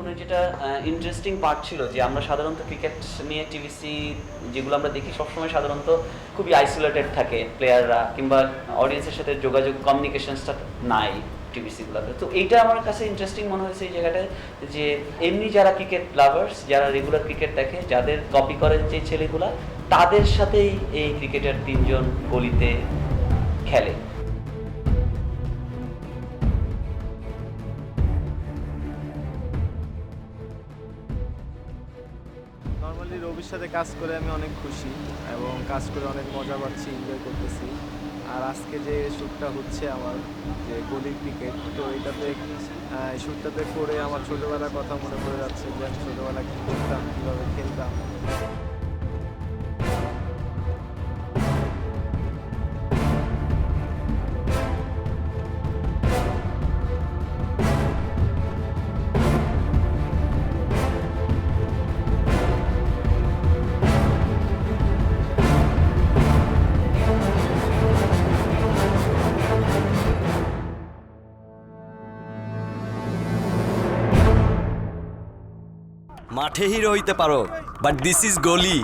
জীবনের যেটা interesting part ছিল যে আমরা সাধারণত ক্রিকেট নিয়ে টিভিসি যেগুলো আমরা দেখি সবসময় সাধারণত খুবই আইসোলেটেড থাকে প্লেয়াররা, কিংবা অডিয়েন্সের সাথে যোগাযোগ কমিউনিকেশনসটা নাই টিভিসিগুলোতে। তো এইটা আমার কাছে ইন্টারেস্টিং মনে হয়েছে এই জায়গাটায়, যে এমনি যারা ক্রিকেট লাভার্স, যারা রেগুলার ক্রিকেট দেখে, যাদের কপি করে যে ছেলেগুলা, তাদের সাথেই এই ক্রিকেটার তিনজন গলিতে খেলে। নর্মালি রবির সাথে কাজ করে আমি অনেক খুশি এবং কাজ করে অনেক মজা পাচ্ছি, এনজয় করতেছি। আর আজকে যে শ্যুটটা হচ্ছে আমার, যে গলির ক্রিকেট, তো এটাতে শ্যুটটাতে করে আমার ছোটোবেলার কথা মনে পড়ে যাচ্ছে, যে আমি ছোটোবেলা কী করতাম, কীভাবে খেলতাম। মাঠে হিরো হইতে পারো, বাট দিস ইজ গলি।